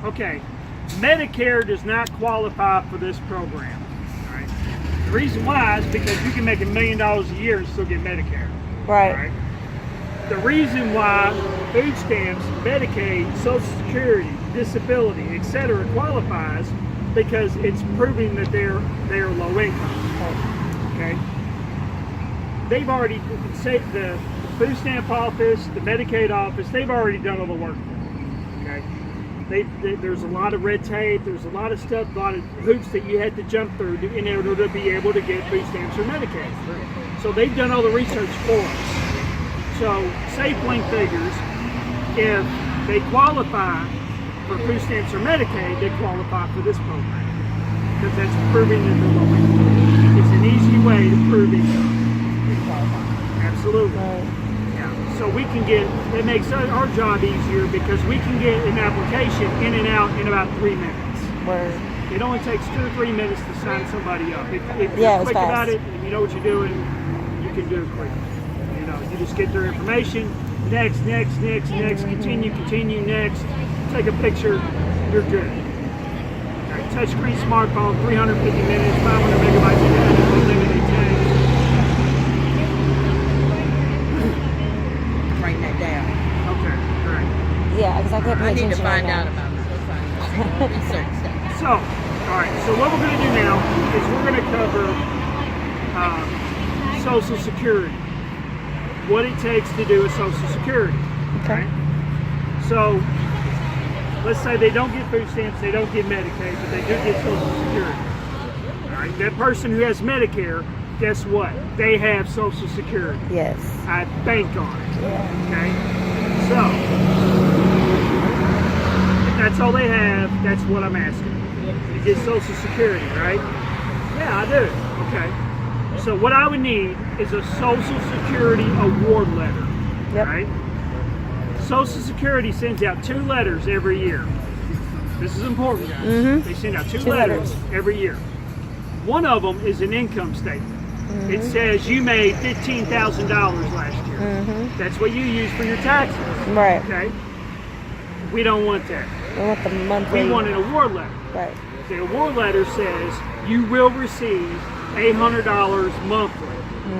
Okay, Medicare does not qualify for this program. All right. The reason why is because you can make $1 million a year and still get Medicare. Right. All right. The reason why food stamps, Medicaid, Social Security, disability, etc. qualifies because it's proving that they're low income. Okay. They've already say the food stamp office, the Medicaid office, they've already done all the work. Okay. There's a lot of red tape, there's a lot of stuff, a lot of hoops that you had to jump through in order to be able to get food stamps or Medicaid. So they've done all the research for us. So Safelink figures if they qualify for food stamps or Medicaid, they qualify for this program because that's proving that they're low income. It's an easy way to prove income. Absolutely. Yeah. So we can get, it makes our job easier because we can get an application in and out in about 3 minutes. Word. It only takes 2 or 3 minutes to sign somebody up. If you're quick fast about it and you know what you're doing, you can do it quick. You know, you just get their information, next, continue, next, take a picture, you're good. All right, touchscreen smartphone, 350 minutes, 500 megabytes of data, unlimited text. Write that down. Okay, great. Yeah, because I couldn't pay I need to attention find right out now. about research stuff. So, all right, so what we're going to do now is we're going to cover Social Security, what it takes to do a Social Security. Okay. Right? So, let's say they don't get food stamps, they don't get Medicaid, but they do get Social Security. All right, that person who has Medicare, guess what? They have Social Security. Yes. I bank on it. Yeah. Okay? So, if that's all they have, that's what I'm asking. You get Social Security, right? Yeah, I do. Okay. So what I would need is a Social Security award letter. Yep. Right? Social Security sends out 2 letters every year. This is important, guys. Mm-hmm. They send out 2 2 letters letters. every year. One of them is an income statement. Mm-hmm. It says you made $15,000 last year. Mm-hmm. That's what you use for your taxes. Right. Okay? We don't want that. I want the monthly. We want an award letter. Right. The award letter says you will receive $800 monthly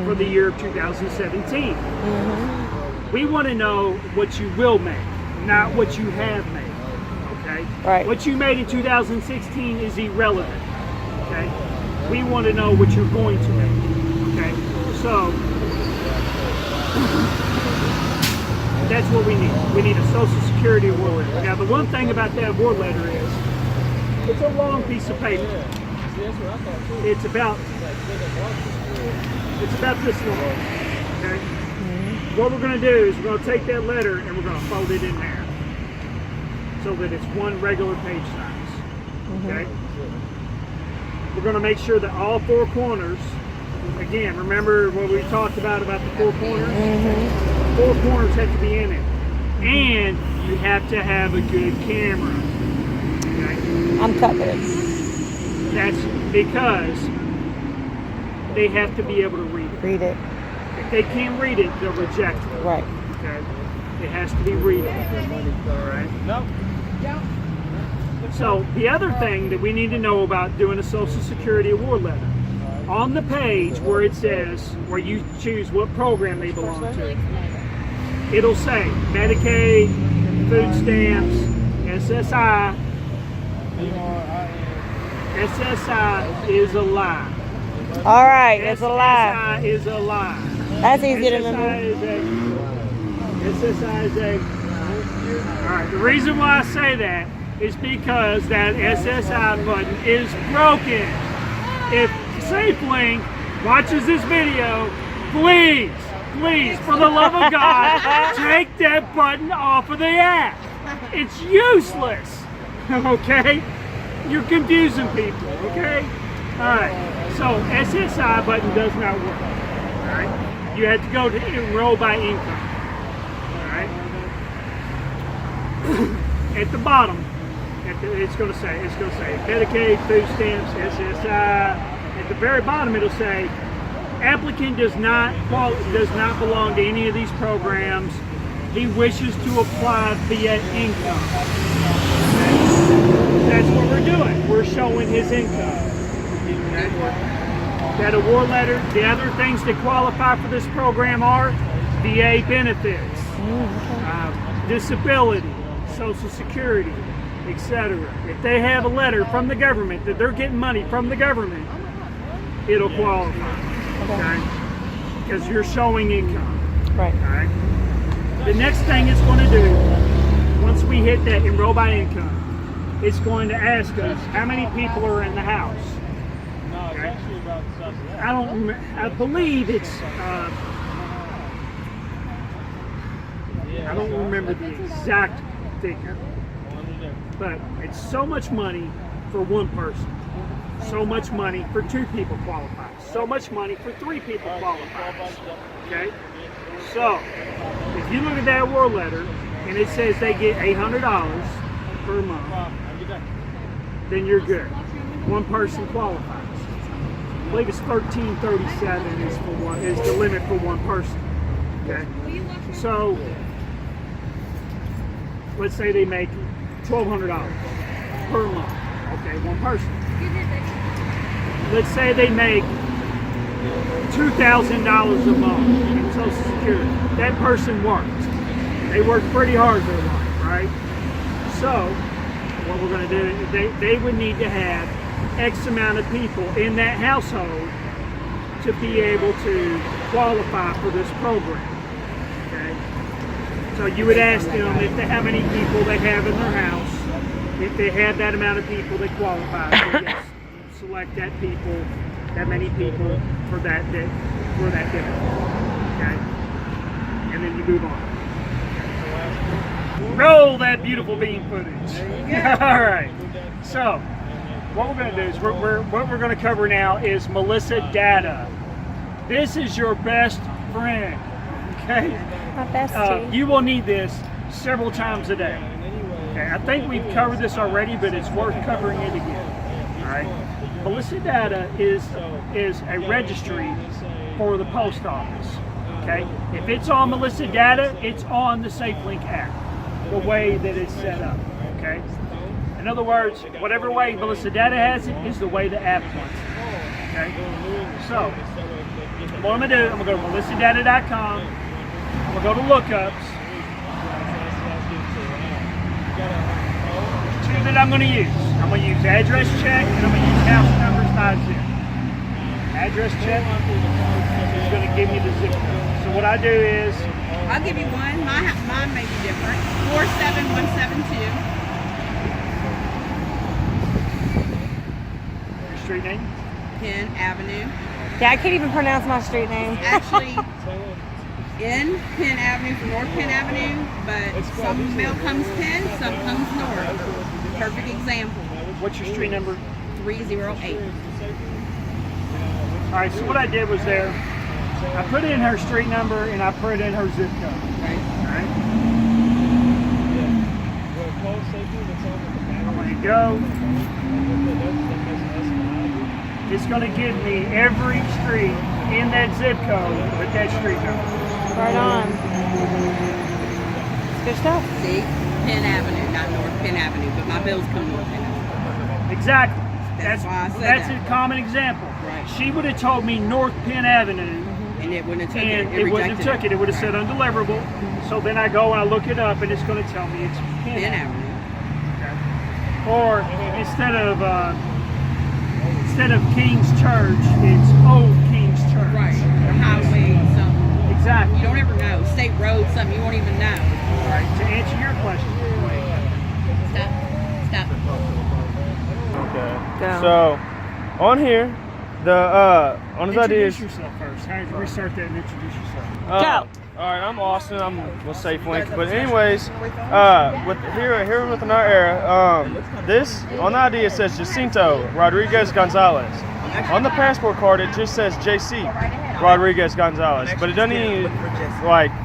for the year of 2017. Mm-hmm. We want to know what you will make, not what you have made. Okay? Right. What you made in 2016 is irrelevant. Okay? We want to know what you're going to make. Okay? So that's what we need. We need a Social Security award letter. Now the one thing about that award letter is it's a long piece of paper. It's about this long. Okay? What we're going to do is we're going to take that letter and we're going to fold it in half so that it's one regular page size. Okay? We're going to make sure that all 4 corners, again, remember what we talked about the 4 corners? 4 corners have to be in it. And you have to have a good camera. Okay? I'm covered. That's because they have to be able to read it. Read it. If they can't read it, they'll reject it. Right. Okay? It has to be readable. All right? No. So the other thing that we need to know about doing a Social Security award letter, on the page where it says, where you choose what program they belong to, it'll say Medicaid, food stamps, SSI. SSI is a lie. All right. It's a lie. SSI is a lie. That's easy to remember. SSI is a. All right. The reason why I say that is because that SSI button is broken. If Safelink watches this video, please, for the love of God, take that button off of the app. It's useless. Okay? You're confusing people. Okay? All right. So SSI button does not work. All right? You have to go to enroll by income. All right? At the bottom, it's going to say Medicaid, food stamps, SSI. At the very bottom, it'll say applicant does not belong to any of these programs. He wishes to apply via income. Okay? showing his income. That award letter. The other things that qualify for this program are VA benefits, disability, Social Security, etc. If they have a letter from the government that they're getting money from the government, it'll qualify. Okay? Because you're showing income. Right. All right. The next thing it's going to do, once we hit that enroll by income, it's going to ask us how many people are in the house. Okay? I believe it's. I don't remember the exact figure, but it's so much money for one person, so much money for 2 people qualifies, so much money for 3 people qualifies. Okay, so if you look at that award letter and it says they get $800 per month, then you're good. One person qualifies. I believe it's $13.37 is the limit for one person. Okay, so let's say they make $1,200 per month. Okay, one person. Let's say they make $2,000 a month in Social Security. That person worked. They worked pretty hard their life, right? So what we're going to do is they would need to have X amount of people in that household to be able to qualify for this program. Okay? So you would ask them how many people they have in their house. If they have that amount of people that qualify, so yes, select that many people for that dinner. Okay? And then you move on. Roll that beautiful bean footage. All right. So what we're going to do is what we're going to cover now is Melissa data. This is your best friend. Okay. My bestie. You will need this several times a day. Okay. I think we've covered this already, but it's worth covering it again. All right. Melissa data is a registry for the post office. Okay. If it's on Melissa data, it's on the Safelink app. The way that it's set up, okay? In other words, whatever way Melissa Data has it is the way the app wants it, okay? So, what I'm gonna do, I'm gonna go to melissadata.com, I'm gonna go to lookups. There's 2 that I'm gonna use. I'm gonna use address check and I'm gonna use house numbers by zip. Address check is gonna give me the zip code. So what I do is, I'll give you one. Mine may be different. 47172. your street name? Penn Avenue. Yeah, I can't even pronounce my street name. Actually, in Penn Avenue for North Penn Avenue, but some mail comes Penn, some comes North. Perfect example. What's your street number? 308. All right, so what I did was there, I put in her street number and I put in her zip code. Right. All right. I'm going to go. It's going to give me every street in that zip code with that street number. Right on. It's good stuff. See? Penn Avenue, not North Penn Avenue, but my bills come North Penn Avenue. Exactly. That's why I said that's that. a common example. Right. She would have told me North Penn Avenue. And it wouldn't have took And it. it wouldn't have took it. It would have said undeliverable. So then I go and I look it up, and it's going to tell me it's Penn Penn Avenue. Avenue. Or instead of King's Church, it's Old King's Church. Right. Or highway, something. Exactly. You don't ever know. State road, something you won't even know. All right. To answer your question. Stop. Okay. Go. So, on here, on his ideas. Introduce yourself first. How do you restart that and introduce yourself? Go. All right, I'm Austin. I'm with Safelink. But anyways, here within our era, this on the ID it says Jacinto Rodriguez Gonzalez. On the passport card it just says JC Rodriguez Gonzalez, but it doesn't even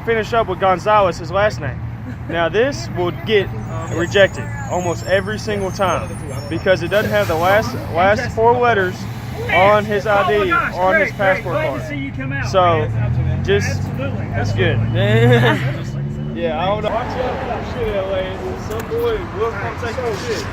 finish up with Gonzalez, his last name. Now this will get rejected almost every single time because it doesn't have the last 4 letters on his ID on his passport Glad card. to see you come out, So man. just Absolutely. that's good. Absolutely. Yeah, I don't know. Watch out for that shit, LA. Some boy will come take your shit.